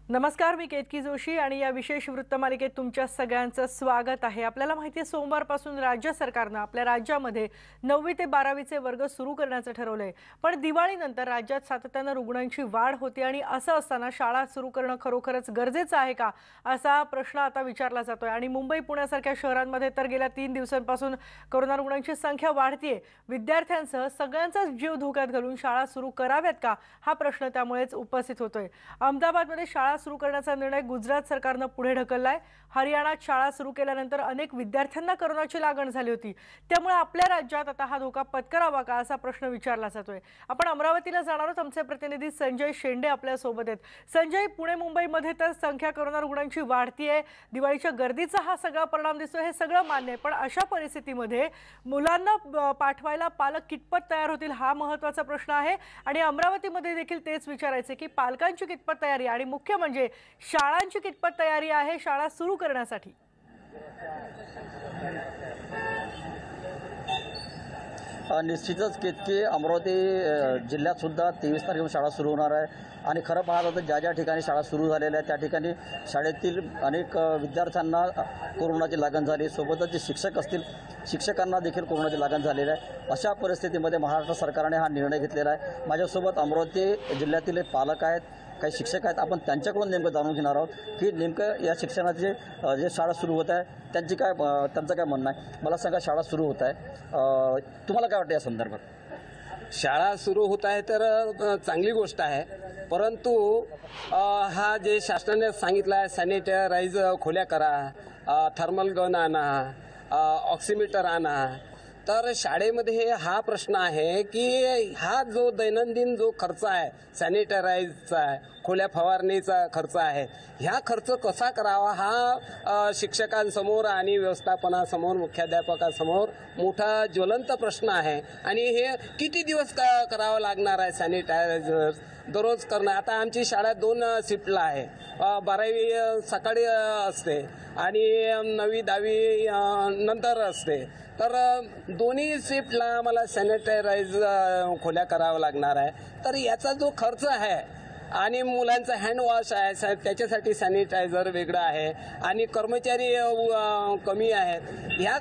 नमस्कार, मी केतकी जोशी आणि या विशेष वृत्तमालिकेत तुमच्या सगळ्यांचं स्वागत आहे। आपल्याला माहिती आहे सोमवारपासून राज्य सरकारने आपल्या राज्यामध्ये 9वी ते 12वीचे वर्ग सुरू करण्याचं ठरवलंय। पण दिवाळीनंतर राज्यात सातत्याने रुग्णांची वाढ होते आणि असं असताना शाळा सुरू करणं खरोखरच गरजेचं आहे का असा प्रश्न आता विचारला जातोय। आणि मुंबई पुण्यासारख्या शहरांमध्ये तर गेल्या 3 दिवसांपासून कोरोना रुग्णांची संख्या वाढतेय। विद्यार्थ्यांसह सगळ्यांचाच जीव धोक्यात घालून शाळा सुरू कराव्यात का हा प्रश्न त्यामुळेच उपस्थित होतोय। अहमदाबादमध्ये शाळा सुरू करण्याचा निर्णय गुजरात सरकारने पुढे ढकललाय। हरियाणात शाळा सुरू केल्यानंतर अनेक विद्यार्थ्यांना कोरोनाची लागण झाली होती, त्यामुळे आपल्या राज्यात आता हा धोका पत्करावा का असा प्रश्न विचारला जातोय। आपण अमरावतीला जाणार आहोत। आमचे प्रतिनिधी संजय शेंडे आपल्या सोबत आहेत। संजय, पुणे मुंबईमध्ये तर संख्या कोरोना रुग्णांची वाढतीये, दिवाळीच्या गर्दीचा हा सगळा परिणाम दिसतोय, हे सगळं मान्य आहे। पण अशा परिस्थितीमध्ये मुलांना पाठवायला पालक कितपत तयार होतील हा महत्त्वाचा प्रश्न आहे। आणि अमरावतीमध्ये देखील तेच विचारायचे की पालकांची कितपत तयारी आणि मुख्य म्हणजे शाळांची कितपत तयारी आहे शाळा सुरू करण्यासाठी। निश्चितच केतकी अमरावती जिल्ह्यात सुद्धा 23 तारखेला शाळा सुरू होणार आहे। आणि खरं पाहिलं तर ज्या ठिकाणी शाळा सुरू झालेल्या त्या ठिकाणी शाळेतील अनेक विद्यार्थ्यांना कोरोनाची लागण झाली, सोबतच जे शिक्षक असतील शिक्षकांना देखील कोरोनाची लागण झालेली आहे। अशा परिस्थितीमध्ये महाराष्ट्र सरकारने हा निर्णय घेतलेला आहे। माझ्यासोबत अमरावती जिल्ह्यातील पालक आहेत, काही शिक्षक आहेत। आपण त्यांच्याकडून नेमकं जाणून घेणार आहोत की नेमकं या शिक्षणाचे जे शाळा सुरू होत आहे त्यांचं काय म्हणणं आहे। मला सांगा, शाळा सुरू होत आहे, तुम्हाला काय वाटतं या संदर्भात? शाळा सुरू होत आहे तर चांगली गोष्ट आहे, परंतु हा जे शासनाने सांगितलं आहे सॅनिटायझर खोल्या करा, थर्मल गन आणा, ऑक्सिमीटर आणा, तर शाळेमध्ये हा प्रश्न आहे की हा जो दैनंदिन जो खर्च आहे सॅनिटायझरचा आहे, खोल्या फवारणीचा खर्च आहे, ह्या खर्च कसा करावा हा शिक्षकांसमोर आणि व्यवस्थापनासमोर मुख्याध्यापकासमोर मोठा ज्वलंत प्रश्न आहे। आणि हे किती दिवस करावं लागणार आहे सॅनिटायझर दररोज करणं। आता आमची शाळा 2 शिफ्टला आहे, 12वी सकाळी असते आणि 9वी 10वी नंतर असते, तर दोन्ही शिफ्टला आम्हाला सॅनिटायझर खोल्या करावं लागणार आहे। तर याचा जो खर्च आहे आणि मुलांचा हँडवॉश आहे त्याच्यासाठी सॅनिटायझर वेगळं आहे आणि कर्मचारी कमी आहेत, ह्या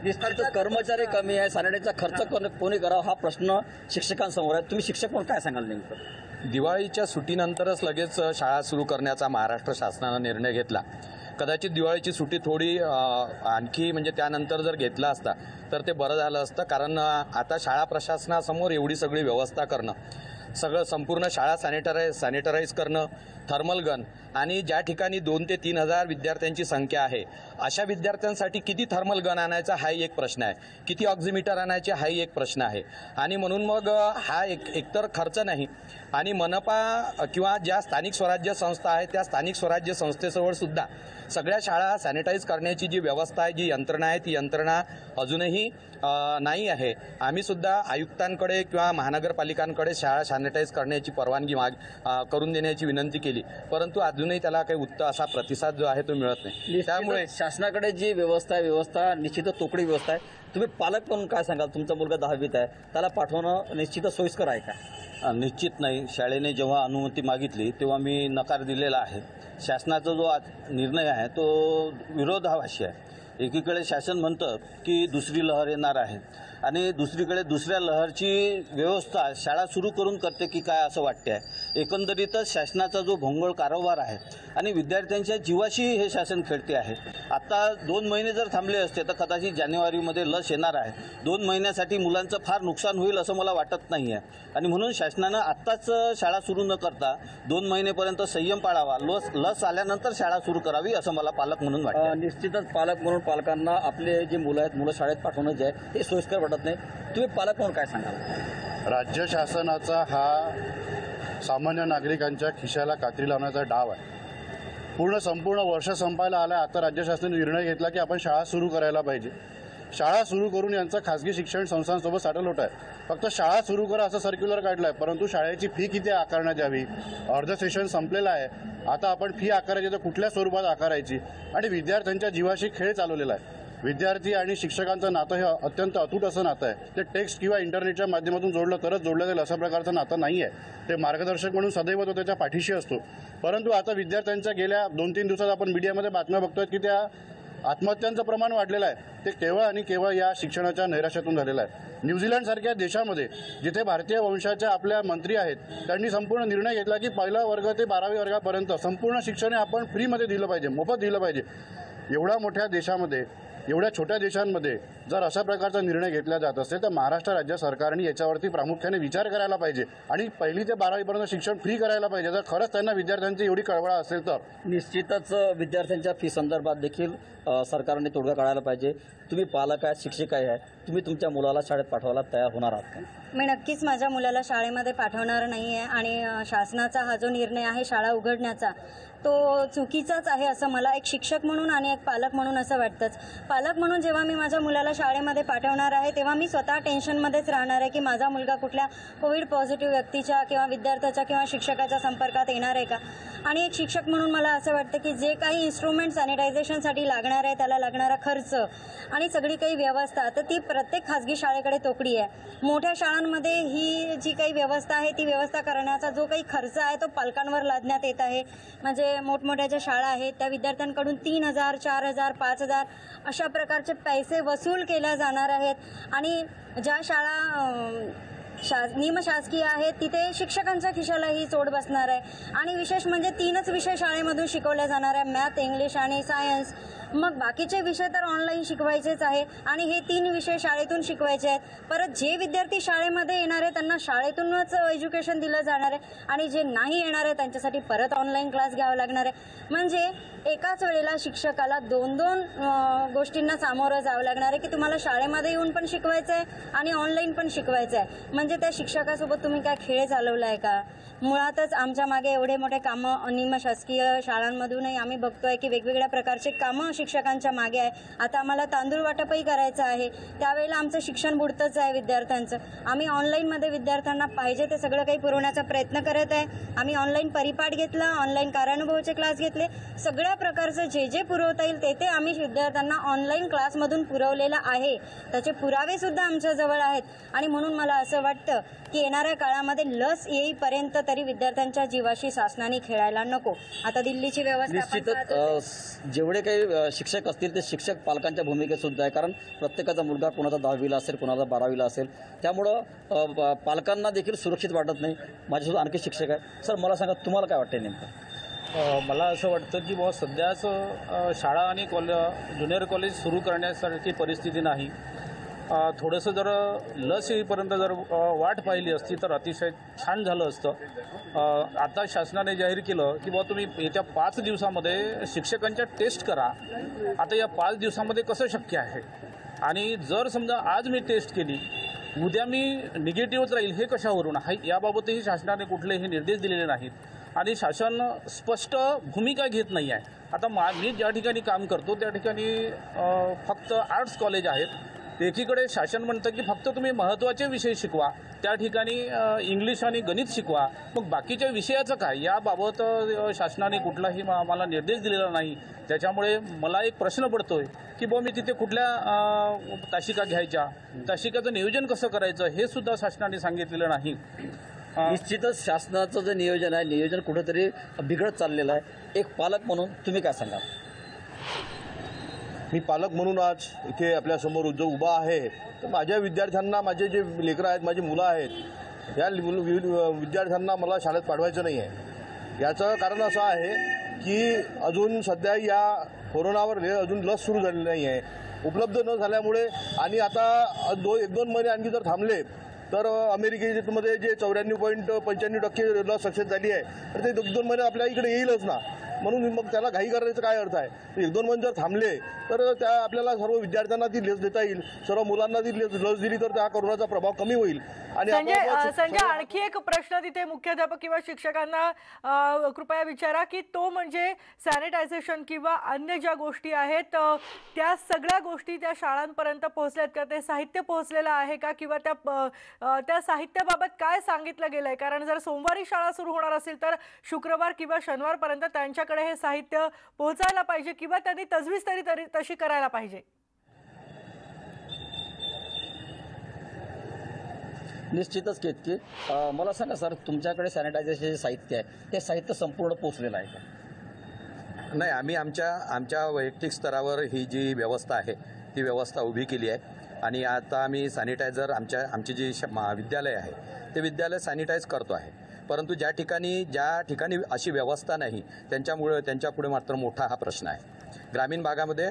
कर्मचारी कमी आहे, सॅनिटायझरचा खर्च कोणी करावा हा प्रश्न शिक्षकांसमोर आहे। तुम्ही शिक्षक म्हणून काय सांगाल नेमकं? दिवाळीच्या सुट्टीनंतरच लगेच शाळा सुरू करण्याचा महाराष्ट्र शासनाने निर्णय घेतला। कदाचित दिवाळीची सुट्टी थोडी आणखी म्हणजे त्यानंतर जर घेतला असता तर ते बरं झालं असतं, कारण आता शाळा प्रशासनासमोर एवढी सगळी व्यवस्था करणं, संपूर्ण शाळा सॅनिटायझर करणं, थर्मल गन, आणि ज्या ठिकाणी 2 ते 3 हजार विद्यार्थ्यांची संख्या आहे अशा विद्यार्थ्यांसाठी किती थर्मल गन आणायचा हाही एक प्रश्न आहे, किती ऑक्सिमीटर आणायचे हाही एक प्रश्न आहे। आणि म्हणून मग हा एकतर खर्च नाही, आणि मनपा किंवा ज्या स्थानिक स्वराज्य संस्था आहेत त्या स्थानिक स्वराज्य संस्थेजवळ सुद्धा सगळ्या शाळा सॅनिटाईज करण्याची जी व्यवस्था आहे, जी यंत्रणा आहे, ती यंत्रणा अजूनही नाही आहे। आम्ही सुद्धा आयुक्तांकडे किंवा महानगरपालिकांकडे शाळा सॅनिटाईज करण्याची परवानगी करून देण्याची विनंती केली, परंतु अजूनही त्याला काही उत्तम असा प्रतिसाद जो आहे तो मिळत नाही। त्यामुळे शासनाकडे जी व्यवस्था निश्चितच तोकडी व्यवस्था आहे। तुम्ही पालक म्हणून काय सांगाल? तुमचा मुलगा 10वीत आहे, त्याला पाठवणं निश्चितच सोयीस्कर आहे का? निश्चित नाही। शाळेने जेव्हा अनुमती मागितली तेव्हा मी नकार दिलेला आहे। शासनाचा जो निर्णय आहे तो विरोधाभासी आहे। एकीकडे शासन म्हणतं की दुसरी लहर येणार आहे आणि दुसरीकडे दुसऱ्या लहरची व्यवस्था शाळा सुरू करून करते की काय असं वाटते आहे। एकंदरीतच शासनाचा जो भोंगळ कारभार आहे आणि विद्यार्थ्यांच्या जीवाशी हे शासन खेळते आहे। आता 2 महिने जर थांबले असते तर कदाचित जानेवारीमध्ये लस येणार आहे। 2 महिन्यासाठी मुलांचं फार नुकसान होईल असं मला वाटत नाही आहे, आणि म्हणून शासनानं आत्ताच शाळा सुरू न करता 2 महिनेपर्यंत संयम पाळावा, लस आल्यानंतर शाळा सुरू करावी असं मला पालक म्हणून वाटतं। निश्चितच पालक म्हणून पालकांना आपले जे मुलं आहेत मुलं शाळेत पाठवणं जे आहे ते सोयीस्कर वाटत नाही। तुम्ही पालक म्हणून काय सांगाल? राज्य शासनाचा हा सामान्य नागरिकांच्या खिशाला कात्री लावण्याचा डाव आहे। संपूर्ण वर्ष संपायला आलं, आता राज्य शासनाने निर्णय घेतला की आपण शाळा सुरू करायला पाहिजे। शाळा सुरू करून यांचा खाजगी शिक्षण संस्थांसोबत साटल होत आहे। फक्त शाळा सुरू करा असं सर्क्युलर काढलं आहे, परंतु शाळेची फी किती आकारण्यात यावी? अर्ध सेशन संपलेलं आहे, आता आपण फी आकारायची तर कुठल्या स्वरूपात आकारायची? आणि विद्यार्थ्यांच्या जीवाशी खेळ चालवलेला आहे। विद्यार्थी आणि शिक्षकांचं नातं हे अत्यंत अतूट असं नातं आहे. ते टेक्स्ट किंवा इंटरनेटच्या माध्यमातून जोडलं तरच जोडलं जाईल अशा प्रकारचं नातं नाही आहे. ते मार्गदर्शक म्हणून सदैव तो त्याच्या पाठीशी असतो. परंतु आता विद्यार्थ्यांच्या गेल्या 2-3 दिवसात आपण मीडियामध्ये बातम्या बघतोय की त्या आत्महत्यांचं प्रमाण वाढलेलं आहे. ते केवळ आणि केवळ या शिक्षणाच्या नैराश्यातून झालेलं आहे. न्यूझीलंडसारख्या देशामध्ये जिथे भारतीय वंशाच्या आपल्या मंत्री आहेत, त्यांनी संपूर्ण निर्णय घेतला की 1ला वर्ग ते 12वी वर्गापर्यंत संपूर्ण शिक्षण हे आपण फ्रीमध्ये दिलं पाहिजे, मोफत दिलं पाहिजे. एवढ्या मोठ्या देशामध्ये, एवढ्या छोट्या देशांमध्ये जर अशा प्रकारचा निर्णय घेतला जात असेल तर महाराष्ट्र राज्य सरकारने याच्यावरती प्रामुख्याने विचार करायला पाहिजे आणि 1ली ते 12वीपर्यंत शिक्षण फ्री करायला पाहिजे. जर खरंच त्यांना विद्यार्थ्यांची एवढी कळवळ असेल तर निश्चितच विद्यार्थ्यांच्या फी संदर्भात देखील सरकारने तोडगा काढायला पाहिजे. तुम्ही पालक आहेत, शिक्षक आहे, तुम्ही तुमच्या मुलाला शाळेत पाठवायला तयार होणार आहात का? मी नक्कीच माझ्या मुलाला शाळेमध्ये पाठवणार नाही आहे आणि शासनाचा हा जो निर्णय आहे शाळा उघडण्याचा तो चुकीचाच आहे असं मला एक शिक्षक म्हणून आणि एक पालक म्हणून असं वाटतंच. पालक म्हणून जेव्हा मी माझ्या मुलाला शाळेमध्ये पाठवणार आहे तेव्हा मी स्वतः टेन्शनमध्येच राहणार आहे की माझा मुलगा कुठल्या कोविड पॉझिटिव्ह व्यक्तीच्या किंवा विद्यार्थ्याच्या किंवा शिक्षकाच्या संपर्कात येणार आहे का. आणि एक शिक्षक म्हणून मला असं वाटतं की जे काही इन्स्ट्रुमेंट सॅनिटायझेशनसाठी लागणार आहे त्याला लागणारा खर्च आणि सगळी काही व्यवस्था तर ती प्रत्येक खाजगी शाळेकडे तोकडी आहे. मोठ्या शाळांमध्ये ही जी काही व्यवस्था आहे ती व्यवस्था करण्याचा जो काही खर्च आहे तो पालकांवर लादण्यात येत आहे. म्हणजे मोठमोठ्या ज्या शाळा आहेत त्या विद्यार्थ्यांकडून 3,000, 4,000, 5,000 अशा प्रकारचे पैसे वसूल केल्या जाणार आहेत आणि ज्या शाळा निमशासकीय आहेत तिथे शिक्षकांच्या खिशालाही चोट बसणार आहे. आणि विशेष म्हणजे 3च विषय शाळेमधून शिकवले जाणार आहे, मॅथ, इंग्लिश आणि सायन्स. मग बाकीचे विषय तर ऑनलाईन शिकवायचेच आहे आणि हे 3 विषय शाळेतून शिकवायचे आहेत. परत जे विद्यार्थी शाळेमध्ये येणार आहे त्यांना शाळेतूनच एज्युकेशन दिलं जाणार आहे आणि जे नाही येणार आहे त्यांच्यासाठी परत ऑनलाईन क्लास घ्यावा लागणार आहे. म्हणजे एकाच वेळेला शिक्षकाला 2-2 गोष्टींना सामोरं जावं लागणार आहे की तुम्हाला शाळेमध्ये येऊन पण शिकवायचं आहे आणि ऑनलाईन पण शिकवायचं आहे. म्हणजे त्या शिक्षकासोबत तुम्ही काय खेळ चालवला आहे का. मुळातच आमच्या मागे एवढे मोठे कामं निमशासकीय शाळांमधूनही आम्ही बघतोय की वेगवेगळ्या प्रकारचे कामं शिक्षकांच्या मागे आहे. आता आम्हाला तांदूळ वाटपही करायचं आहे, त्यावेळेला आमचं शिक्षण बुडतंच आहे विद्यार्थ्यांचं. आम्ही ऑनलाईनमध्ये विद्यार्थ्यांना पाहिजे ते सगळं काही पुरवण्याचा प्रयत्न करत आहे. आम्ही ऑनलाईन परिपाठ घेतला, ऑनलाईन कार्यानुभवाचे क्लास घेतले, सगळ्या प्रकारचं जे जे पुरवता येईल ते आम्ही विद्यार्थ्यांना ऑनलाईन क्लासमधून पुरवलेलं आहे. त्याचे पुरावेसुद्धा आमच्याजवळ आहेत. आणि म्हणून मला असं वाटतं की येणाऱ्या काळामध्ये लस येईपर्यंत तरी विद्यार्थ्यांच्या जीवाशी शासनाने खेळायला नको. आता दिल्लीची व्यवस्था निश्चितच जेवढे काही शिक्षक असतील ते शिक्षक पालकांच्या भूमिकेत सुद्धा आहे. कारण प्रत्येकाचा मुलगा कोणाचा 10वीला असेल, कोणाचा 12वीला असेल, त्यामुळं पालकांना देखील सुरक्षित वाटत नाही. माझ्यासोबत आणखी शिक्षक आहे. सर, मला सांगा तुम्हाला काय वाटतं नेमकं? मला असं वाटतं की बुवा सध्याच शाळा आणि ज्युनियर कॉलेज सुरू करण्यासारखी परिस्थिती नाही. थोडंसं जर लस येईपर्यंत जर वाट पाहिली असती तर अतिशय छान झालं असतं. आता शासनाने जाहीर केलं की बुवा तुम्ही येत्या 5 दिवसामध्ये शिक्षकांच्या टेस्ट करा. आता या 5 दिवसामध्ये कसं शक्य आहे. आणि जर समजा आज मी टेस्ट केली, उद्या मी निगेटिव्हच राहील, हे कशावरून आहे याबाबतही शासनाने कुठलेही निर्देश दिलेले नाहीत आणि शासन स्पष्ट भूमिका घेत नाही आहे. आता मी ज्या ठिकाणी काम करतो त्या ठिकाणी फक्त आर्ट्स कॉलेज आहेत. एकीकडे शासन म्हणतं की फक्त तुम्ही महत्त्वाचे विषय शिकवा, त्या ठिकाणी इंग्लिश आणि गणित शिकवा, मग बाकीच्या विषयाचं काय याबाबत शासनाने कुठलाही आम्हाला निर्देश दिलेला नाही. त्याच्यामुळे मला एक प्रश्न पडतोय की बुवा मी तिथे कुठल्या तासिका घ्यायच्या, तासिकाचं नियोजन कसं करायचं हे सुद्धा शासनाने सांगितलेलं नाही. निश्चितच शासनाचं जे नियोजन आहे, नियोजन कुठेतरी बिघडत चाललेलं आहे. एक पालक म्हणून तुम्ही काय सांगाल? मी पालक म्हणून आज इथे आपल्यासमोर जो उभा आहे, तर माझ्या विद्यार्थ्यांना, माझे जे लेकरं आहेत, माझी मुलं आहेत, या विद्यार्थ्यांना मला शाळेत पाठवायचं नाही आहे. याचं कारण असं आहे की अजून सध्या या कोरोनावर अजून लस सुरू झालेली नाही आहे. उपलब्ध न झाल्यामुळे आणि आता 1-2 महिने आणखी जर थांबले तर अमेरिकेमध्ये जे 94.95% लस सक्सेस झाली आहे, तर ते 2 महिने आपल्या इकडे येईलच ना. म्हणून मग त्याला घाई करायचं काय अर्थ आहे. 1-2 महिने जर थांबले तर त्या आपल्याला सर्व विद्यार्थ्यांना ती लस देता येईल, सर्व मुलांना ती लस दिली तर त्या कोरोनाचा प्रभाव कमी होईल. आणि संजय, आणखी एक प्रश्न तिथे मुख्याध्यापक किंवा शिक्षकांना कृपया विचारा की तो म्हणजे सॅनिटायझेशन किंवा अन्य ज्या गोष्टी आहेत त्या सगळ्या गोष्टी त्या शाळांपर्यंत पोहोचल्यात का? ते साहित्य पोहोचलेलं आहे का? किंवा त्या साहित्याबाबत काय सांगितलं गेलंय? कारण जर सोमवारी शाळा सुरू होणार असेल तर शुक्रवार किंवा शनिवारपर्यंत त्यांच्याकडे हे साहित्य पोहोचायला पाहिजे किंवा त्यांनी तजवीज तरी तशी करायला पाहिजे. निश्चितच केतकी मला सांगा सर, तुमच्याकडे सॅनिटायझरचे जे साहित्य आहे ते साहित्य संपूर्ण पोचलेलं आहे का? नाही, आम्ही आमच्या वैयक्तिक स्तरावर ही जी व्यवस्था आहे ती व्यवस्था उभी केली आहे आणि आता आम्ही सॅनिटायझर आमची जी विद्यालय आहे ते विद्यालय सॅनिटाईज करतो आहे. परंतु ज्या ठिकाणी अशी व्यवस्था नाही त्यांच्यापुढे मात्र मोठा हा प्रश्न आहे. ग्रामीण भागामध्ये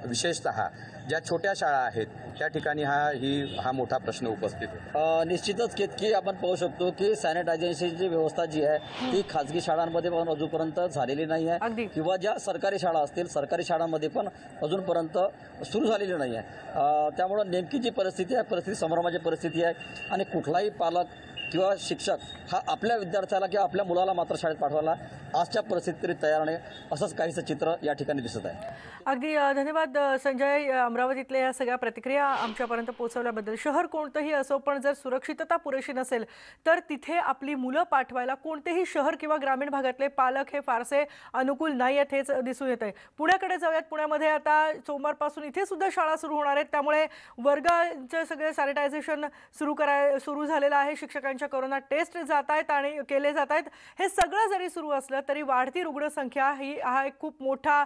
विशेषतः ज्या छोट्या शाळा आहेत त्या ठिकाणी हा मोठा प्रश्न उपस्थित आहे. निश्चितच केतकी आपण पाहू शकतो की सॅनिटायझेशनची व्यवस्था जी आहे ती खाजगी शाळांमध्ये पण अजूनपर्यंत झालेली नाही आहे किंवा ज्या सरकारी शाळा असतील सरकारी शाळांमध्ये पण अजूनपर्यंत सुरू झालेली नाही आहे. त्यामुळं नेमकी जी परिस्थिती आहे परिस्थिती संभ्रमाची परिस्थिती आहे आणि कुठलाही पालक किंवा शिक्षक हा आपल्या विद्यार्थ्याला किंवा आपल्या मुलाला मात्र शाळेत पाठवायला आजच्या परिस्थितीत तरी तयार नाही, असंच काहीसं चित्र या ठिकाणी दिसत आहे. अगदी धन्यवाद संजय. अमरावतीतल्या या सगळ्या प्रतिक्रिया आमच्यापर्यंत पोहोचवल्याबद्दल. शहर कोणतंही असो पण जर सुरक्षितता पुरेशी नसेल तर तिथे आपली मुलं पाठवायला कोणतेही शहर किंवा ग्रामीण भागातले पालक हे फारसे अनुकूल नाही आहेत, हेच दिसून येत आहे. पुण्याकडे जाऊयात. पुण्यामध्ये आता सोमवारपासून इथे सुद्धा शाळा सुरू होणार आहेत, त्यामुळे वर्गाचं सगळे सॅनिटायझेशन सुरू झालेलं आहे. शिक्षकांच्या कोरोना टेस्ट जात आहेत आणि केले जात आहेत. हे सगळं जरी सुरू असलं तरी वाढती रुग्णसंख्या हा एक खूप मोठा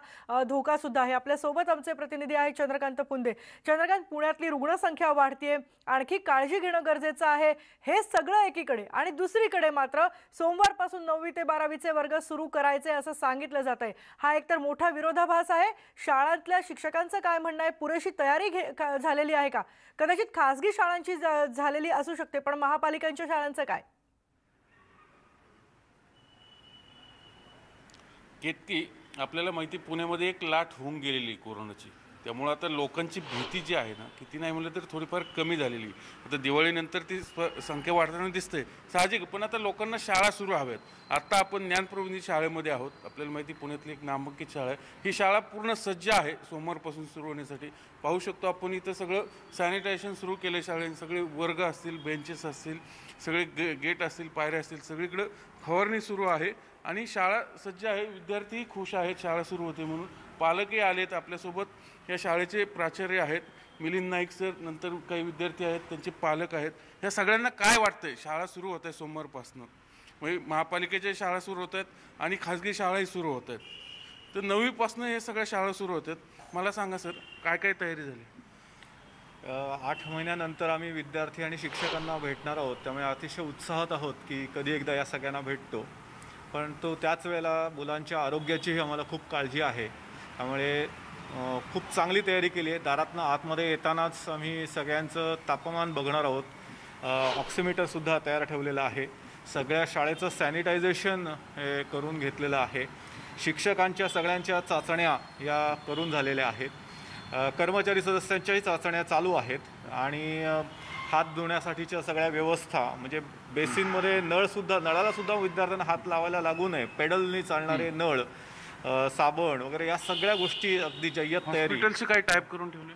धोका सुद्धा आहे. आपल्यासोबत आमचे प्रतिनिधी आहे चंद्रकांत पुंदे. चंद्रकांत, पुण्यातली रुग्णसंख्या वाढतीये, आणखी काळजी घेणं गरजेचं आहे. हे सगळं एकीकडे आणि दुसरीकडे मात्र सोमवारपासून 9वी ते 12वीचे वर्ग सुरू करायचे असं सांगितलं जात आहे. हा एकतर मोठा विरोधाभास आहे. शाळांतल्या शिक्षकांचं काय म्हणणं आहे? पुरेशी तयारी झालेली आहे का? कदाचित खासगी शाळांची झालेली असू शकते, पण महापालिकांच्या शाळांचं काय? केतकी, आपल्याला माहिती पुण्यामध्ये एक लाट होऊन गेलेली कोरोनाची, त्यामुळे आता लोकांची भीती जी आहे ना, किती नाही म्हणलं तर थोडीफार कमी झालेली. आता दिवाळीनंतर ती संख्या वाढताना दिसते साहजिक, पण आता लोकांना शाळा सुरू हव्यात. आता आपण ज्ञानप्रबोधिनी शाळेमध्ये आहोत. आपल्याला माहिती पुण्यातली एक नामांकित शाळा आहे. ही शाळा पूर्ण सज्ज आहे सोमवारपासून सुरू होण्यासाठी. पाहू शकतो आपण इथं सगळं सॅनिटायझेशन सुरू केलं आहे. शाळेत सगळे वर्ग असतील, बेंचेस असतील, सगळे गेट असतील, पायऱ्या असतील, सगळीकडं फवारणी सुरू आहे आणि शाळा सज्ज आहे. विद्यार्थीही खुश आहेत शाळा सुरू होते म्हणून. पालकही आलेत आपल्यासोबत. या शाळेचे प्राचार्य आहेत मिलिंद नाईक सर, नंतर काही विद्यार्थी आहेत, त्यांचे पालक आहेत. ह्या सगळ्यांना काय वाटतंय? शाळा सुरू होत आहे सोमवारपासून, म्हणजे महापालिकेच्या शाळा सुरू होत आहेत आणि खाजगी शाळाही सुरू होत आहेत. तर 9वीपासून हे सगळ्या शाळा सुरू होत आहेत. मला सांगा सर, काय काय तयारी झाली? 8 महिन्यानंतर आम्ही विद्यार्थी आणि शिक्षकांना भेटणार आहोत, त्यामुळे अतिशय उत्साहात आहोत की कधी एकदा या सगळ्यांना भेटतो. पण तो त्याच वेळेला मुलांच्या आरोग्याचीही आम्हाला खूप काळजी आहे. त्यामुळे खूप चांगली तयारी केली आहे. दारातनं आतमध्ये येतानाच आम्ही सगळ्यांचं तापमान बघणार आहोत. ऑक्सिमीटरसुद्धा तयार ठेवलेलं आहे. सगळ्या शाळेचं सॅनिटायझेशन हे करून घेतलेलं आहे. शिक्षकांच्या सगळ्यांच्या चाचण्या या करून झालेल्या आहेत. कर्मचारी सदस्यांच्याही चाचण्या चालू आहेत आणि हात धुण्यासाठीच्या सगळ्या व्यवस्था, म्हणजे बेसिनमध्ये नळालासुद्धा विद्यार्थ्यांना हात लावायला लागू नये, पेडलनी चालणारे नळ, साबण वगैरे या सगळ्या गोष्टी अगदी जय्यत तयारी. हॉस्पिटलची काय टाईप करून ठेवले?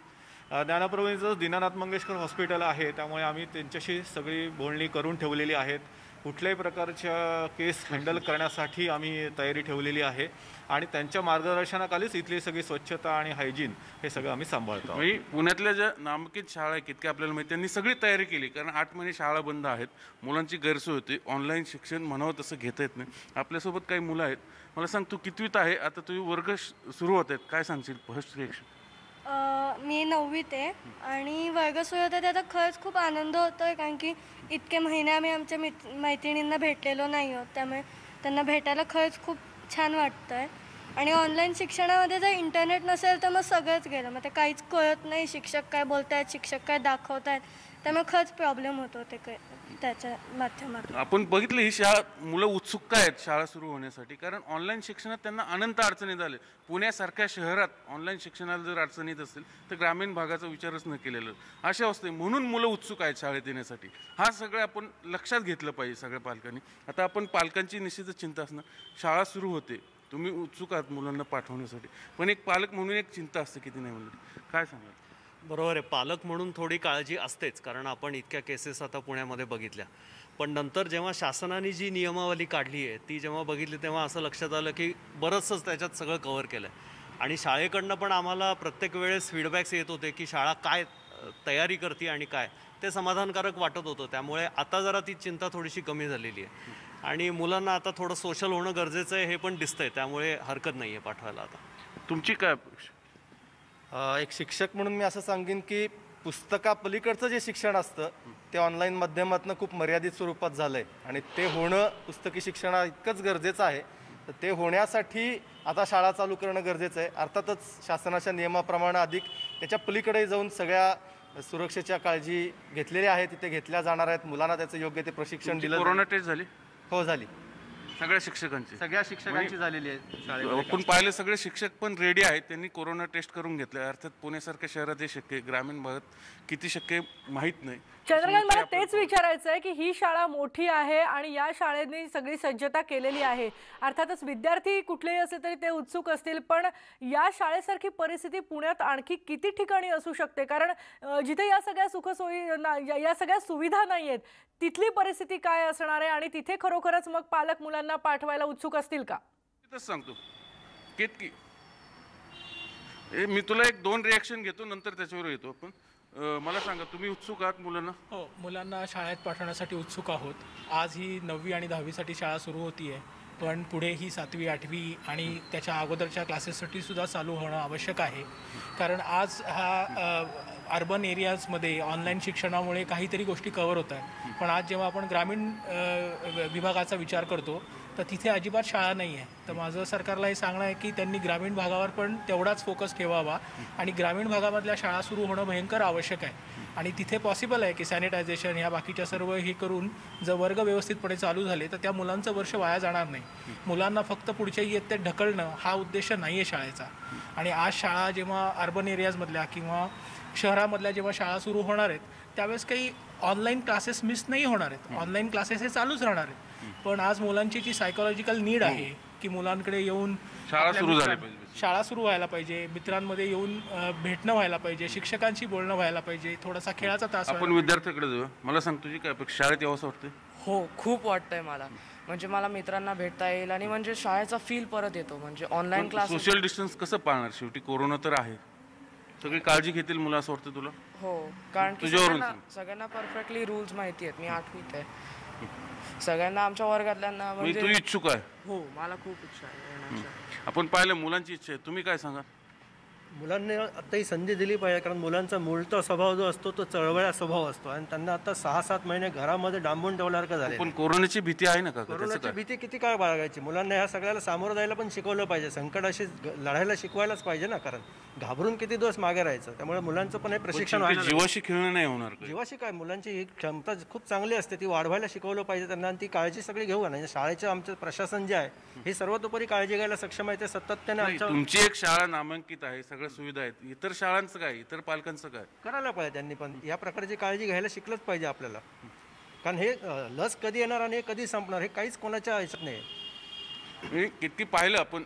ज्ञानप्रबोधिनीचं दीनानाथ मंगेशकर हॉस्पिटल आहे, त्यामुळे आम्ही त्यांच्याशी सगळी बोलणी करून ठेवलेली आहेत. कुठल्याही प्रकारच्या केस हँडल करण्यासाठी आम्ही तयारी ठेवलेली आहे आणि त्यांच्या मार्गदर्शनाखालीच इथली सगळी स्वच्छता आणि हायजीन हे सगळं आम्ही सांभाळतो. म्हणजे पुण्यातल्या ज्या नामांकित शाळा आहेत कितक्या आपल्याला माहिती, त्यांनी सगळी तयारी केली, कारण 8 महिने शाळा बंद आहेत. मुलांची गैरसोय होती. ऑनलाईन शिक्षण म्हणावं तसं घेता येत नाही. आपल्यासोबत काही मुलं आहेत. मला सांग, तू कितवीत आहे? आता तुझे वर्ग सुरू होत आहेत, काय सांगशील फर्स्ट रिएक्शन? मी 9वीत आहे आणि वर्ग सुरू होते त्याचा खरंच खूप आनंद होतो आहे, कारण की इतके महिने आम्ही आमच्या मैत्रिणींना भेटलेलो नाही आहोत, त्यामुळे त्यांना भेटायला खरंच खूप छान वाटतं आहे. आणि ऑनलाईन शिक्षणामध्ये जर इंटरनेट नसेल तर मग सगळंच गेलं, मग ते काहीच कळत नाही. शिक्षक काय बोलत आहेत, शिक्षक काय दाखवत आहेत, त्यामुळे खरंच प्रॉब्लेम होतो ते त्याच्या माध्यमातून. आपण बघितलं ही शाळा, मुलं उत्सुक आहेत शाळा सुरू होण्यासाठी, कारण ऑनलाईन शिक्षणात त्यांना अनंत अडचणी झाल्या. पुण्यासारख्या शहरात ऑनलाईन शिक्षणाला जर अडचणी येत असतील तर ग्रामीण भागाचा विचारच न केलेलं अशा अवस्थेत, म्हणून मुलं उत्सुक आहेत शाळेत येण्यासाठी. हा सगळं आपण लक्षात घेतलं पाहिजे सगळ्या पालकांनी. आता आपण पालकांची निश्चितच चिंता असणं, शाळा सुरू होते, तुम्ही उत्सुक आहात मुलांना पाठवण्यासाठी, पण एक पालक म्हणून एक चिंता असते, किती नाही म्हणलं काय सांगाल? बरोबर आहे, पालक म्हणून थोडी काळजी असतेच, कारण आपण इतक्या केसेस आता पुण्यामध्ये बघितल्या. पण नंतर जेव्हा शासनाने जी नियमावली काढली आहे ती जेव्हा बघितली तेव्हा असं लक्षात आलं की बरंचसंच त्याच्यात सगळं कव्हर केलं आहे. आणि शाळेकडनं पण आम्हाला प्रत्येक वेळेस फीडबॅक्स येत होते की शाळा काय तयारी करते आणि काय ते समाधानकारक वाटत होतं. त्यामुळे आता जरा ती चिंता थोडीशी कमी झालेली आहे आणि मुलांना आता थोडं सोशल होणं गरजेचं आहे हे पण दिसतंय. त्यामुळे हरकत नाही आहे पाठवायला. आता तुमची काय अपेक्षा? एक शिक्षक म्हणून मी असं सांगेन की पुस्तकापलीकडचं जे शिक्षण असतं ते ऑनलाईन माध्यमातून खूप मर्यादित स्वरूपात झालं आहे आणि ते होणं पुस्तकी शिक्षणा इतकंच गरजेचं आहे. तर ते होण्यासाठी आता शाळा चालू करणं गरजेचं आहे. अर्थातच शासनाच्या नियमाप्रमाणे अधिक त्याच्या पलीकडे जाऊन सगळ्या सुरक्षेच्या काळजी घेतलेल्या आहेत, तिथे घेतल्या जाणार आहेत. मुलांना त्याचं योग्य ते प्रशिक्षण दिलं. कोरोना टेस्ट झाली? हो झाली. सगळ्या शिक्षकांची झालेली आहे शाळेमध्ये. आपण पाहिलं सगळे शिक्षक पण रेडी आहेत, त्यांनी कोरोना टेस्ट करून घेतलं. अर्थात पुण्यासारख्या शहरात हे शक्य आहे, ग्रामीण भागात किती शक्य माहीत नाही. चंद्रकांत, मला तेच विचारायचं आहे की ही शाळा मोठी आहे आणि या शाळेने सगळी सज्जता केलेली आहे. अर्थातच विद्यार्थी कुठलेही असले तरी ते उत्सुक असतील, पण या शाळेसारखी परिस्थिती पुण्यात आणखी किती ठिकाणी असू शकते? कारण जिथे या सगळ्या सुखसोयी या सगळ्या सुविधा नाही आहेत तिथली परिस्थिती काय असणार आहे आणि तिथे खरोखरच मग पालक मुलांना पाठवायला उत्सुक असतील का? सांगतो केतकी, मी तुला 1-2 रिॲक्शन घेतो, नंतर त्याच्यावर येतो आपण. मला सांगा, तुम्ही उत्सुक आहात मुलांना? हो, मुलांना शाळेत पाठवण्यासाठी उत्सुक आहोत. आज ही 9वी आणि 10वीसाठी शाळा सुरू होती आहे, पण पुढे ही 7वी 8वी आणि त्याच्या अगोदरच्या क्लासेससाठी सुद्धा चालू होणं आवश्यक आहे. कारण आज हा अर्बन एरियाजमध्ये ऑनलाईन शिक्षणामुळे काहीतरी गोष्टी कव्हर होत आहेत, पण आज जेव्हा आपण ग्रामीण विभागाचा विचार करतो तर तिथे अजिबात शाळा नाही आहे. तर माझं सरकारला हे सांगणं आहे की त्यांनी ग्रामीण भागावर पण तेवढाच फोकस ठेवावा आणि ग्रामीण भागामधल्या शाळा सुरू होणं भयंकर आवश्यक आहे. आणि तिथे पॉसिबल आहे की सॅनिटायझेशन ह्या बाकीच्या सर्व हे करून जर वर्ग व्यवस्थितपणे चालू झाले तर त्या मुलांचं वर्ष वाया जाणार नाही. मुलांना फक्त पुढच्या इयत्तेत ढकलणं हा उद्देश नाही आहे शाळेचा. आणि आज शाळा जेव्हा अर्बन एरियाजमधल्या किंवा शहरामधल्या जेव्हा शाळा सुरू होणार आहेत त्यावेळेस काही ऑनलाईन क्लासेस मिस नाही होणार आहेत. ऑनलाईन क्लासेस हे चालूच राहणार आहेत. पण आज मुलांची जी सायकोलॉजिकल नीड आहे की मुलांकडे येऊन शाळा सुरू व्हायला पाहिजे, मित्रांमध्ये येऊन भेटणं व्हायला पाहिजे, शिक्षकांशी बोलणं व्हायला पाहिजे, थोडासा खेळाचा तास. आपण विद्यार्थ्याकडे जाऊ. मला सांग, तुझी काय अपेक्षा? शाळेत यावं असं वाटतं? हो, खूप वाटतंय मला. म्हणजे मला मित्रांना भेटता येईल आणि म्हणजे शाळेचा फील परत येतो. म्हणजे ऑनलाईन क्लास. सोशल डिस्टन्स कसं पाळणार? शेवटी कोरोना तर आहे, सगळी काळजी घेतील मुलं असं वाटतं तुला? हो, कारण की सगळ्यांना परफेक्टली रूल्स माहिती आहेत. मी 8वीत आहे. सगळ्यांना आमच्या वर्गातल्यांना म्हणजे. तू इच्छुक आहे? हो, मला खूप इच्छा आहे. आपण पाहिलं मुलांची इच्छा आहे, तुम्ही काय सांगा? मुलांनी आता ही संधी दिली पाहिजे, कारण मुलांचा मूळचा स्वभाव जो असतो तो चळवळ्या स्वभाव असतो आणि त्यांना आता 6-7 महिने घरामध्ये डांबून ठेवल्यासारखं झालं. पण कोरोनाची भीती आहे ना? का कोरोनाची भीती किती काळ बाळगायची? मुलांना ह्या सगळ्याला सामोरं जायला पण शिकवलं पाहिजे, संकटाशी लढायला शिकवायलाच पाहिजे ना, कारण घाबरून किती दिवस मागे राहायचं. त्यामुळे मुलांचं पण हे प्रशिक्षण व्हायला. जीवाशी खेळणं नाही होणार? जीवाशी काय, मुलांची ही क्षमता खूप चांगली असते, ती वाढवायला शिकवलं पाहिजे त्यांना आणि ती काळजी सगळी घेऊ. म्हणजे शाळेचं आमचं प्रशासन जे आहे हे सर्वतोपरी काळजी घ्यायला सक्षम आहे. ते सातत्याने तुमची एक शाळा नामांकित आहे, सगळ्या सुविधा आहेत, इतर शाळांचं काय, इतर पालकांचं काय? करायला पाहिजे त्यांनी पण या प्रकारची काळजी घ्यायला शिकलंच पाहिजे आपल्याला. कारण हे लस कधी येणार आणि हे कधी संपणार हे काहीच कोणाच्या ह्याच्यात नाही. किती पाहिलं आपण,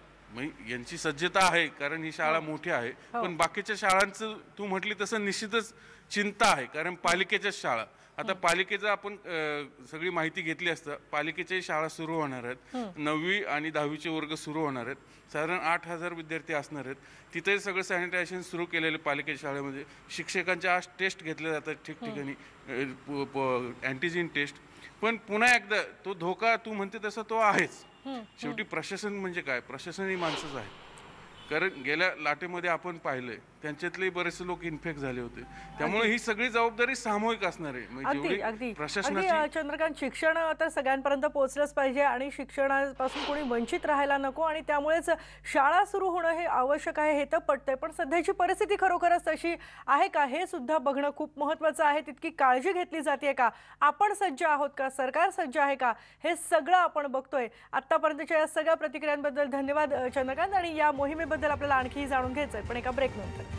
यांची सज्जता आहे कारण ही शाळा मोठी आहे, पण बाकीच्या शाळांचं तू म्हटली तसं निश्चितच चिंता आहे. कारण पालिकेच्याच शाळा, आता पालिकेचं आपण सगळी माहिती घेतली असता, पालिकेच्याही शाळा सुरू होणार आहेत. 9वी आणि 10वीचे वर्ग सुरू होणार आहेत. साधारण 8,000 विद्यार्थी असणार आहेत. तिथे सगळं सॅनिटायझेशन सुरू केलेलं पालिकेच्या शाळेमध्ये. शिक्षकांच्या आज टेस्ट घेतल्या जातात ठिकठिकाणी, अँटीजेन टेस्ट. पण पुन्हा एकदा तो धोका तू म्हणते तसा तो आहेच. शेवटी प्रशासन म्हणजे काय? प्रशासन ही माणसंच आहे. कारण गेल्या लाटेमध्ये आपण पाहिलंय त्यांच्यातले बरेचसे लोक इन्फेक्ट झाले होते. त्यामुळे ही सगळी जबाबदारी सामूहिक असणार आहे. अगदी चंद्रकांत, शिक्षण तर सगळ्यांपर्यंत पोहोचलंच पाहिजे आणि शिक्षणापासून कोणी वंचित राहायला नको आणि त्यामुळेच शाळा सुरू होणं हे आवश्यक आहे, हे तर पटतंय. पण सध्याची परिस्थिती खरोखरच तशी आहे का हे सुद्धा बघणं खूप महत्त्वाचं आहे. तितकी काळजी घेतली जाते का? आपण सज्ज आहोत का? सरकार सज्ज आहे का? हे सगळं आपण बघतोय. आत्तापर्यंतच्या या सगळ्या प्रतिक्रियांबद्दल धन्यवाद चंद्रकांत. आणि या मोहिमेबद्दल आपल्याला आणखी जाणून घ्यायचं आहे, पण एका ब्रेकनंतर.